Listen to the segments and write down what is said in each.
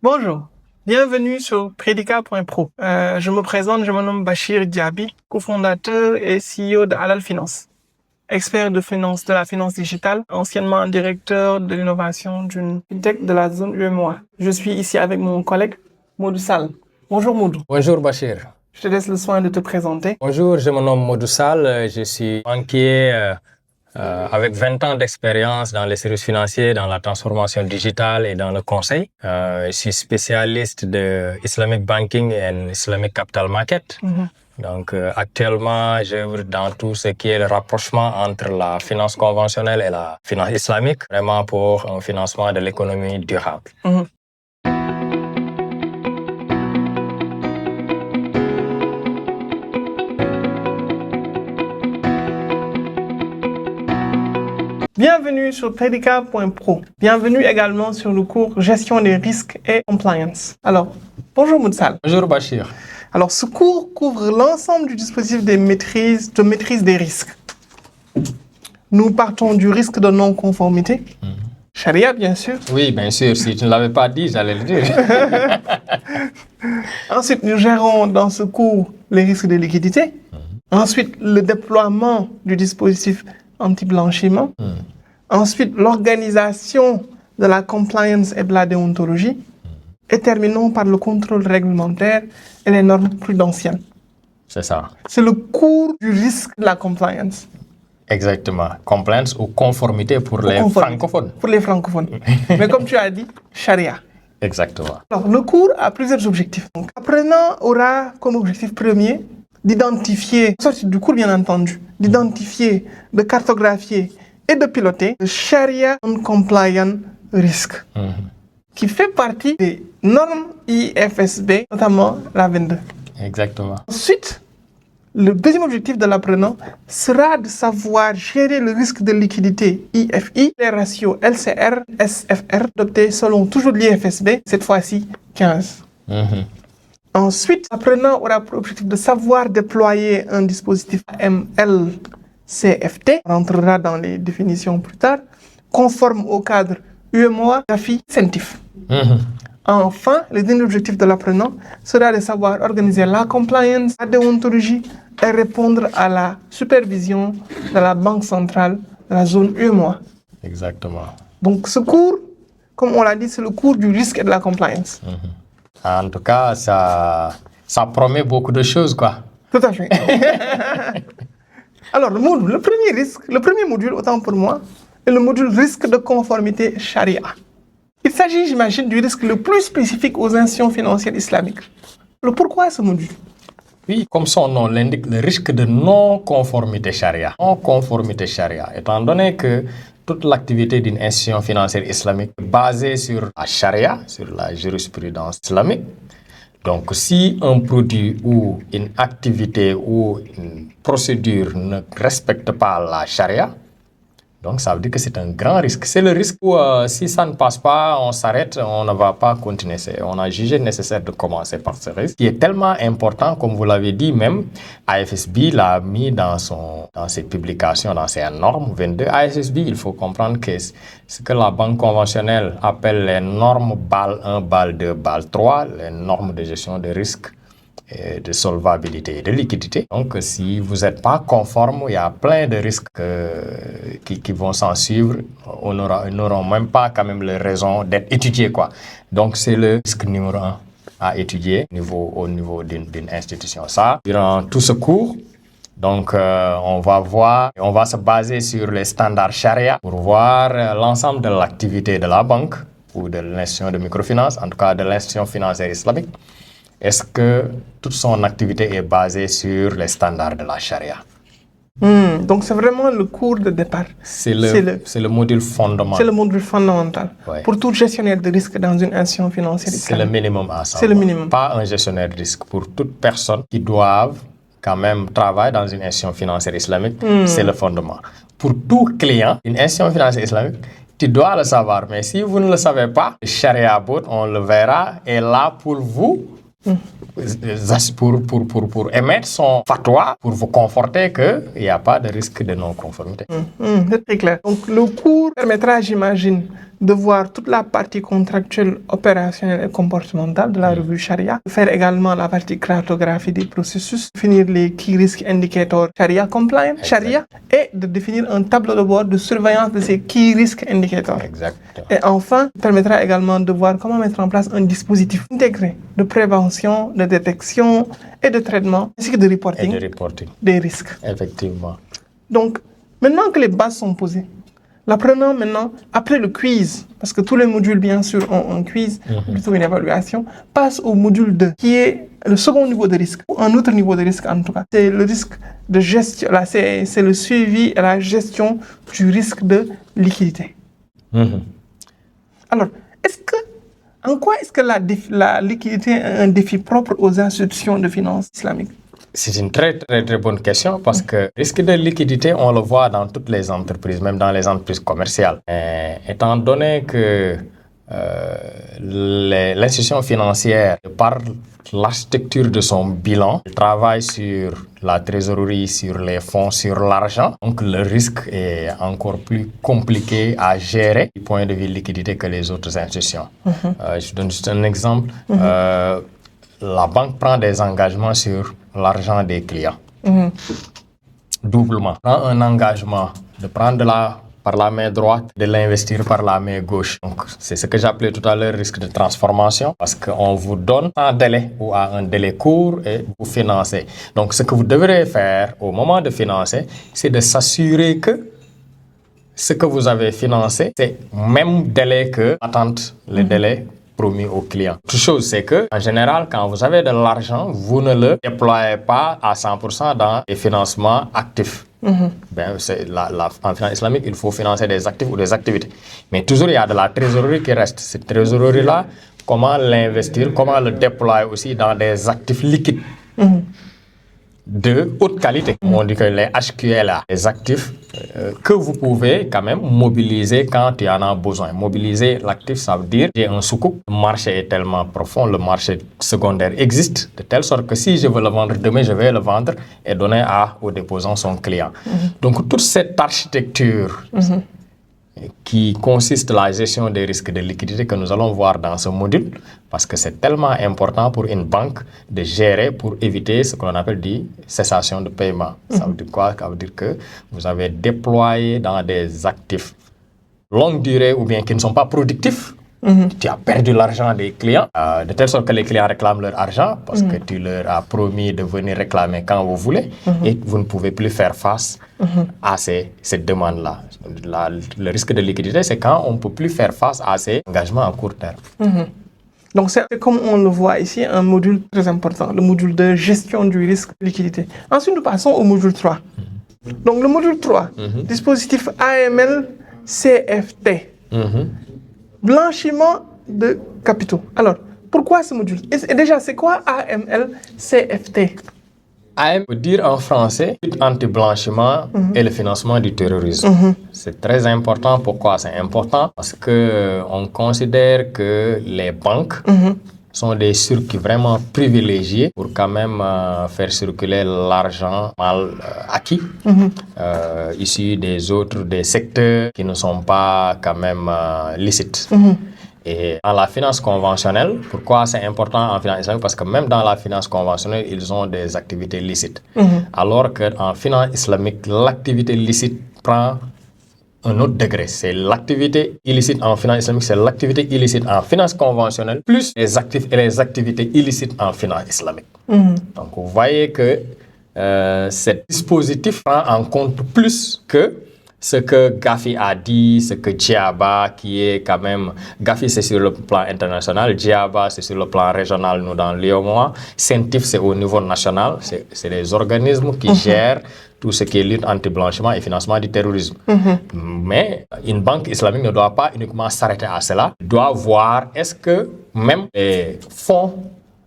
Bonjour, bienvenue sur Predica.pro. Je me présente, je me nomme Bachir Diaby, cofondateur et CEO de Halal Finance, expert de la finance digitale, anciennement directeur de l'innovation d'une fintech de la zone UEMOA. Je suis ici avec mon collègue Modou Sall. Bonjour Modou. Bonjour Bachir. Je te laisse le soin de te présenter. Bonjour, je me nomme Modou Sall, je suis banquier avec 20 ans d'expérience dans les services financiers, dans la transformation digitale et dans le conseil. Je suis spécialiste de Islamic Banking and Islamic Capital Market. Donc actuellement, j'œuvre dans tout ce qui est le rapprochement entre la finance conventionnelle et la finance islamique, vraiment pour un financement de l'économie durable. Bienvenue sur Predica.pro. Bienvenue également sur le cours Gestion des risques et compliance. Alors, bonjour Modou Sall. Bonjour Bachir. Alors, ce cours couvre l'ensemble du dispositif de maîtrise des risques. Nous partons du risque de non-conformité, Charia bien sûr. Oui, bien sûr, si tu ne l'avais pas dit, j'allais le dire. Ensuite, nous gérons dans ce cours les risques de liquidité. Ensuite, le déploiement du dispositif anti-blanchiment. Ensuite, l'organisation de la compliance et de la déontologie. Et terminons par le contrôle réglementaire et les normes prudentielles. C'est ça. C'est le cours du risque de la compliance. Exactement. Compliance ou conformité pour les francophones. Pour les francophones. Mais comme tu as dit, charia. Exactement. Alors, le cours a plusieurs objectifs. Donc, l'apprenant aura comme objectif premier d'identifier, sortie du cours bien entendu, d'identifier, de cartographier et de piloter le Sharia non-compliant risk, qui fait partie des normes IFSB, notamment la 22. Exactement. Ensuite, le deuxième objectif de l'apprenant sera de savoir gérer le risque de liquidité IFI, les ratios LCR, SFR, adoptés selon toujours l'IFSB, cette fois-ci 15. Ensuite, l'apprenant aura pour objectif de savoir déployer un dispositif MLCFT, on rentrera dans les définitions plus tard, conforme au cadre UEMOA, GAFI, CENTIF. Enfin, le dernier objectif de l'apprenant sera de savoir organiser la compliance, la déontologie et répondre à la supervision de la Banque centrale de la zone UEMOA. Exactement. Donc ce cours, comme on l'a dit, c'est le cours du risque et de la compliance. En tout cas, ça promet beaucoup de choses, quoi. Tout à fait. Alors, le premier module, autant pour moi, est le module risque de conformité charia. Il s'agit, j'imagine, du risque le plus spécifique aux institutions financières islamiques. Le pourquoi ce module? Oui, comme son nom l'indique, le risque de non-conformité charia. Non-conformité charia, étant donné que toute l'activité d'une institution financière islamique est basée sur la charia, sur la jurisprudence islamique. Donc, si un produit ou une activité ou une procédure ne respecte pas la charia, donc ça veut dire que c'est un grand risque. C'est le risque où si ça ne passe pas, on s'arrête, on ne va pas continuer. On a jugé nécessaire de commencer par ce risque, qui est tellement important, comme vous l'avez dit, même AFSB l'a mis dans ses publications, dans ses normes 22. AFSB, il faut comprendre que ce que la banque conventionnelle appelle les normes BAL 1, BAL 2, BAL 3, les normes de gestion de risque, de solvabilité et de liquidité. Donc, si vous n'êtes pas conforme, il y a plein de risques qui vont s'en suivre. Ils n'auront même pas quand même les raisons d'être étudiés, quoi. Donc, c'est le risque numéro 1 à étudier au niveau d'une institution. Ça, durant tout ce cours, donc, on va se baser sur les standards charia pour voir l'ensemble de l'activité de la banque ou de l'institution de microfinance, en tout cas de l'institution financière islamique. Est-ce que toute son activité est basée sur les standards de la charia? Donc c'est vraiment le cours de départ. C'est le module fondamental. C'est le module fondamental. Ouais. Pour tout gestionnaire de risque dans une institution financière islamique. C'est le minimum à savoir. C'est le minimum. Pas un gestionnaire de risque. Pour toute personne qui doivent quand même travailler dans une institution financière islamique, c'est le fondement. Pour tout client, une institution financière islamique, tu dois le savoir. Mais si vous ne le savez pas, le Sharia Board, on le verra, est là pour vous pour émettre son fatwa, pour vous conforter qu'il n'y a pas de risque de non-conformité. C'est très clair. Donc le cours permettra, j'imagine, de voir toute la partie contractuelle, opérationnelle et comportementale de la revue Sharia, de faire également la partie cartographie des processus, définir les key risk indicators Sharia compliant, Sharia, et de définir un tableau de bord de surveillance de ces key risk indicators. Exactement. Et enfin, permettra également de voir comment mettre en place un dispositif intégré de prévention, de détection et de traitement, ainsi que de reporting, des risques. Effectivement. Donc, maintenant que les bases sont posées, l'apprenant maintenant, après le quiz, parce que tous les modules bien sûr ont un quiz, plutôt une évaluation, passe au module 2, qui est le second niveau de risque, ou un autre niveau de risque en tout cas. C'est le risque de gestion, là c'est le suivi et la gestion du risque de liquidité. Alors, en quoi est-ce que la liquidité est un défi propre aux institutions de finances islamiques? C'est une très bonne question parce que risque de liquidité, on le voit dans toutes les entreprises, même dans les entreprises commerciales. Étant donné que l'institution financière, par l'architecture de son bilan, travaille sur la trésorerie, sur les fonds, sur l'argent. Donc le risque est encore plus compliqué à gérer du point de vue liquidité que les autres institutions. Je donne juste un exemple. La banque prend des engagements sur l'argent des clients. Doublement. Prend un engagement de prendre par la main droite, de l'investir par la main gauche. Donc, c'est ce que j'appelais tout à l'heure risque de transformation, parce qu'on vous donne un délai ou à un délai court et vous financez. Donc, ce que vous devrez faire au moment de financer, c'est de s'assurer que ce que vous avez financé, c'est le même délai que l'attente, le délai promis aux clients. Autre chose, c'est que, en général, quand vous avez de l'argent, vous ne le déployez pas à 100% dans les financements actifs. En finance islamique, il faut financer des actifs ou des activités. Mais toujours, il y a de la trésorerie qui reste. Cette trésorerie-là, comment l'investir, comment le déployer aussi dans des actifs liquides de haute qualité. On dit que les HQLA, les actifs que vous pouvez quand même mobiliser quand il y en a besoin. Mobiliser l'actif, ça veut dire qu'il y a un soukouk. Le marché est tellement profond, le marché secondaire existe, de telle sorte que si je veux le vendre demain, je vais le vendre et donner au déposant son client. Donc toute cette architecture qui consiste à la gestion des risques de liquidité que nous allons voir dans ce module, parce que c'est tellement important pour une banque de gérer pour éviter ce qu'on appelle des cessations de paiement. Ça veut dire quoi? Ça veut dire que vous avez déployé dans des actifs longue durée ou bien qui ne sont pas productifs. Tu as perdu l'argent des clients, de telle sorte que les clients réclament leur argent parce que tu leur as promis de venir réclamer quand vous voulez et vous ne pouvez plus faire face à cette demande-là. Le risque de liquidité, c'est quand on ne peut plus faire face à ces engagements à court terme. Donc c'est comme on le voit ici, un module très important, le module de gestion du risque de liquidité. Ensuite, nous passons au module 3. Donc le module 3, dispositif AML CFT. Blanchiment de capitaux. Alors, pourquoi ce module? Et déjà, c'est quoi AML CFT? AML veut dire en français lutte anti-blanchiment et le financement du terrorisme. C'est très important. Pourquoi c'est important? Parce que on considère que les banques sont des circuits vraiment privilégiés pour quand même faire circuler l'argent mal acquis issu des secteurs qui ne sont pas quand même licites. Et dans la finance conventionnelle, pourquoi c'est important en finance islamique? Parce que même dans la finance conventionnelle, ils ont des activités licites. Alors qu'en finance islamique, l'activité licite prend un autre degré. C'est l'activité illicite en finance islamique, c'est l'activité illicite en finance conventionnelle, plus les actifs et les activités illicites en finance islamique. Donc vous voyez que ce dispositif prend en compte plus que ce que Gafi a dit, ce que Djaba, qui est quand même... Gafi, c'est sur le plan international, Djaba, c'est sur le plan régional, nous, dans l'IOMOA. CENTIF, c'est au niveau national, c'est les organismes qui gèrent tout ce qui est lutte anti-blanchiment et financement du terrorisme. Mais une banque islamique ne doit pas uniquement s'arrêter à cela. Elle doit voir est-ce que même les fonds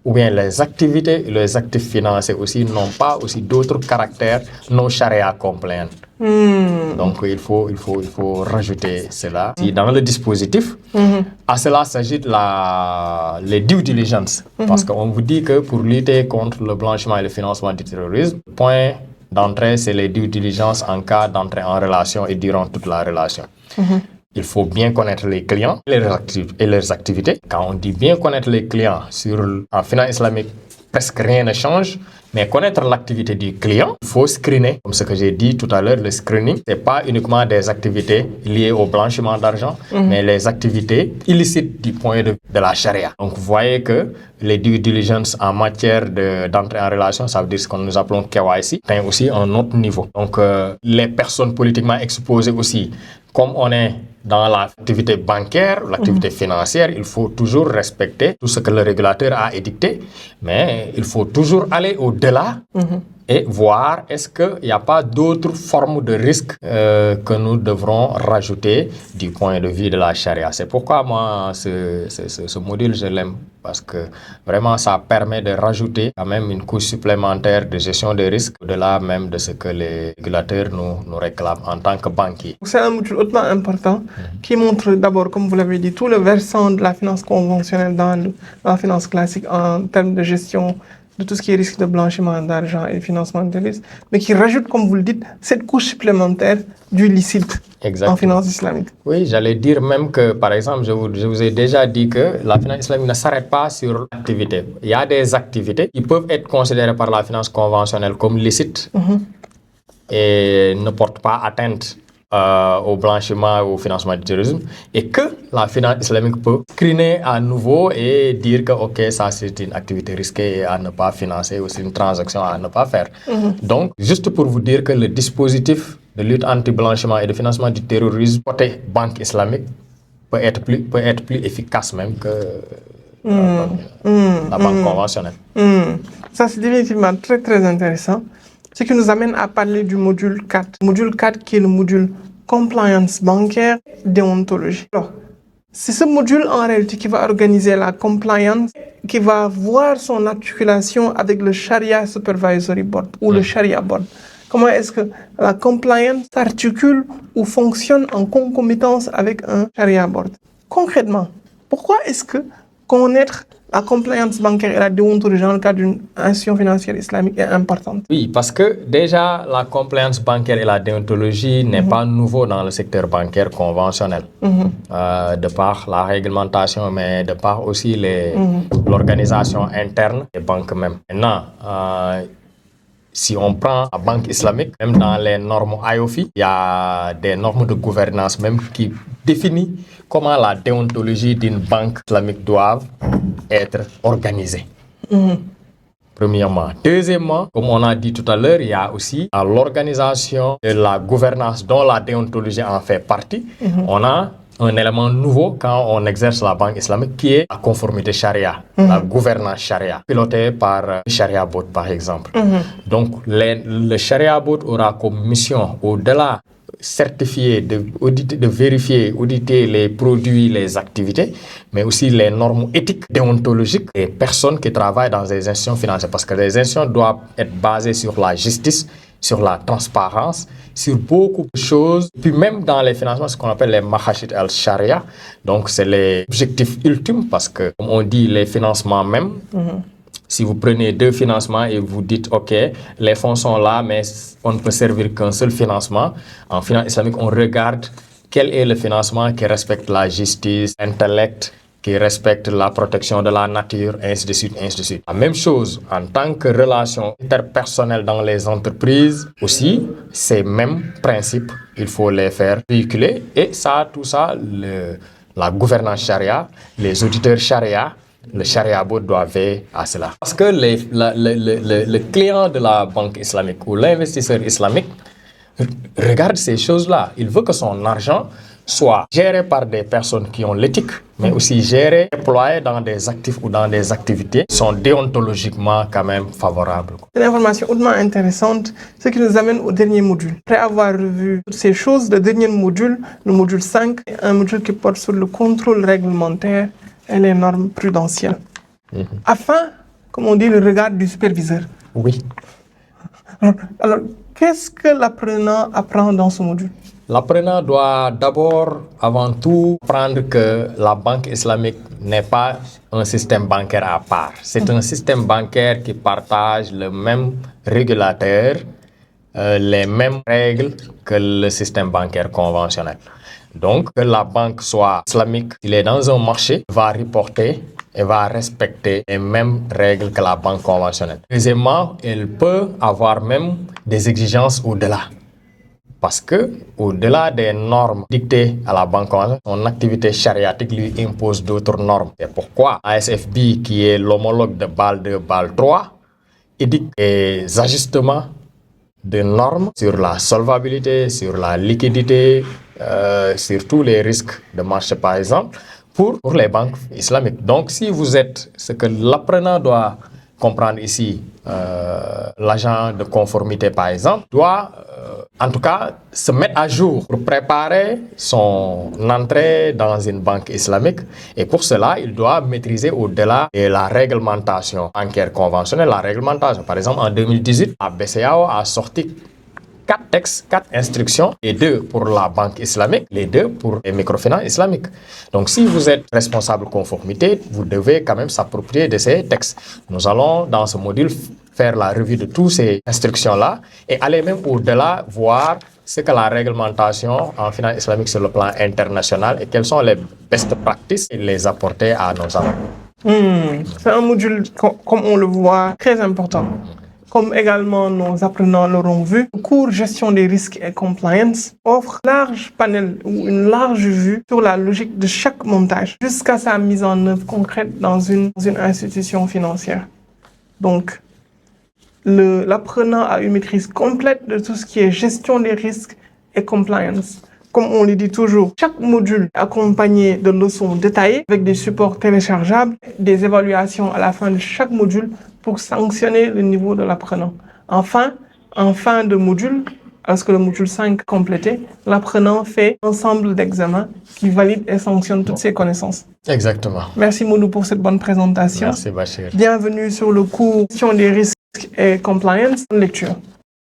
ou bien les activités et les actifs financiers aussi n'ont pas aussi d'autres caractères non charia compliant. Donc il faut rajouter cela. Dans le dispositif, à cela s'ajoute les due diligence. Parce qu'on vous dit que pour lutter contre le blanchiment et le financement du terrorisme, le point d'entrée, c'est les due diligence en cas d'entrée en relation et durant toute la relation. il faut bien connaître les clients et leurs activités. Quand on dit bien connaître les clients en finance islamique, presque rien ne change. Mais connaître l'activité du client, il faut screener. Comme ce que j'ai dit tout à l'heure, le screening, ce n'est pas uniquement des activités liées au blanchiment d'argent, mais les activités illicites du point de vue de la charia. Donc, vous voyez que les due diligence en matière d'entrée en relation, ça veut dire ce que nous appelons KYC, atteint aussi un autre niveau. Donc, les personnes politiquement exposées aussi, comme on est dans l'activité bancaire, l'activité financière, il faut toujours respecter tout ce que le régulateur a édicté, mais il faut toujours aller au-delà et voir est-ce qu'il n'y a pas d'autres formes de risques que nous devrons rajouter du point de vue de la charia. C'est pourquoi moi, ce module, je l'aime, parce que vraiment, ça permet de rajouter quand même une couche supplémentaire de gestion des risques, au-delà même de ce que les régulateurs nous réclament en tant que banquiers. C'est un module hautement important qui montre d'abord, comme vous l'avez dit, tout le versant de la finance conventionnelle dans la finance classique en termes de gestion de tout ce qui est risque de blanchiment d'argent et financement de terrorisme, mais qui rajoute, comme vous le dites, cette couche supplémentaire du licite en finance islamique. Oui, j'allais dire même que, par exemple, je vous ai déjà dit que la finance islamique ne s'arrête pas sur l'activité. Il y a des activités qui peuvent être considérées par la finance conventionnelle comme licites et ne portent pas atteinte au blanchiment, au financement du terrorisme, et que la finance islamique peut screener à nouveau et dire que ok, ça c'est une activité risquée à ne pas financer, ou c'est une transaction à ne pas faire. Donc, juste pour vous dire que le dispositif de lutte anti-blanchiment et de financement du terrorisme côté banque islamique peut être plus efficace même que la banque conventionnelle. Ça, c'est définitivement très, très intéressant. Ce qui nous amène à parler du module 4. Module 4 qui est le module compliance bancaire déontologie. Alors, c'est ce module en réalité qui va organiser la compliance, qui va voir son articulation avec le Sharia Supervisory Board ou le Sharia Board. Comment est-ce que la compliance s'articule ou fonctionne en concomitance avec un Sharia Board? Concrètement, pourquoi est-ce que connaître la compliance bancaire et la déontologie dans le cadre d'une institution financière islamique est importante? Oui, parce que déjà, la compliance bancaire et la déontologie n'est pas nouveau dans le secteur bancaire conventionnel. De par la réglementation, mais de par aussi l'organisation interne des banques même. Maintenant, si on prend la banque islamique, même dans les normes IOFI, il y a des normes de gouvernance même qui définissent comment la déontologie d'une banque islamique doit être organisée. Premièrement. Deuxièmement, comme on a dit tout à l'heure, il y a aussi l'organisation de la gouvernance dont la déontologie en fait partie. On a un élément nouveau quand on exerce la banque islamique qui est la conformité charia, la gouvernance charia, pilotée par le Sharia Board par exemple. Donc le Sharia Board aura comme mission, au-delà certifier, de vérifier, auditer les produits, les activités, mais aussi les normes éthiques, déontologiques des personnes qui travaillent dans les institutions financières. Parce que les institutions doivent être basées sur la justice, sur la transparence, sur beaucoup de choses. Puis même dans les financements, ce qu'on appelle les mahashit al-sharia, donc c'est les objectifs ultimes parce que, comme on dit, les financements même, si vous prenez deux financements et vous dites, OK, les fonds sont là, mais on ne peut servir qu'un seul financement. En finance islamique, on regarde quel est le financement qui respecte la justice, l'intellect, qui respecte la protection de la nature, ainsi de suite, ainsi de suite. La même chose en tant que relation interpersonnelle dans les entreprises aussi, ces mêmes principes, il faut les faire véhiculer. Et ça, tout ça, la gouvernance charia, les auditeurs charia, le Sharia Board doit veiller à cela. Parce que le client de la banque islamique ou l'investisseur islamique regarde ces choses-là. Il veut que son argent soit géré par des personnes qui ont l'éthique, mais aussi géré, déployé dans des actifs ou dans des activités qui sont déontologiquement quand même favorables. C'est une information hautement intéressante, ce qui nous amène au dernier module. Après avoir revu toutes ces choses, le dernier module, le module 5, est un module qui porte sur le contrôle réglementaire et les normes prudentielles. Afin, comme on dit, le regard du superviseur. Oui. Alors, qu'est-ce que l'apprenant apprend dans ce module? L'apprenant doit d'abord, avant tout, apprendre que la banque islamique n'est pas un système bancaire à part. C'est un système bancaire qui partage le même régulateur, les mêmes règles que le système bancaire conventionnel. Donc, que la banque soit islamique, s'il est dans un marché, va reporter et va respecter les mêmes règles que la banque conventionnelle. Deuxièmement, elle peut avoir même des exigences au-delà. Parce que, au-delà des normes dictées à la banque conventionnelle, son activité chariatique lui impose d'autres normes. C'est pourquoi ASFB, qui est l'homologue de Bâle 2, Bâle 3, édicte des ajustements de normes sur la solvabilité, sur la liquidité, sur tous les risques de marché, par exemple, pour les banques islamiques. Donc, si vous êtes, ce que l'apprenant doit comprendre ici, l'agent de conformité, par exemple, doit en tout cas se mettre à jour pour préparer son entrée dans une banque islamique. Et pour cela, il doit maîtriser au-delà de la réglementation bancaire conventionnelle, la réglementation. Par exemple, en 2018, la BCEAO a sorti 4 textes, 4 instructions, les 2 pour la banque islamique, les 2 pour les microfinances islamiques. Donc, si vous êtes responsable conformité, vous devez quand même s'approprier de ces textes. Nous allons, dans ce module, faire la revue de toutes ces instructions-là et aller même au-delà, voir ce que la réglementation en finance islamique sur le plan international et quelles sont les best practices et les apporter à nos apprenants. C'est un module, comme on le voit, très important. Comme également nos apprenants l'auront vu, le cours Gestion des risques et compliance offre un large panel ou une large vue sur la logique de chaque montage jusqu'à sa mise en œuvre concrète dans une institution financière. Donc, l'apprenant a une maîtrise complète de tout ce qui est gestion des risques et compliance. Comme on le dit toujours, chaque module est accompagné de leçons détaillées avec des supports téléchargeables, des évaluations à la fin de chaque module pour sanctionner le niveau de l'apprenant. Enfin, en fin de module, lorsque le module 5 est complété, l'apprenant fait un ensemble d'examens qui valide et sanctionne toutes ses connaissances. Exactement. Merci Modou pour cette bonne présentation. Merci Bachir. Bienvenue sur le cours Gestion des risques et compliance en lecture.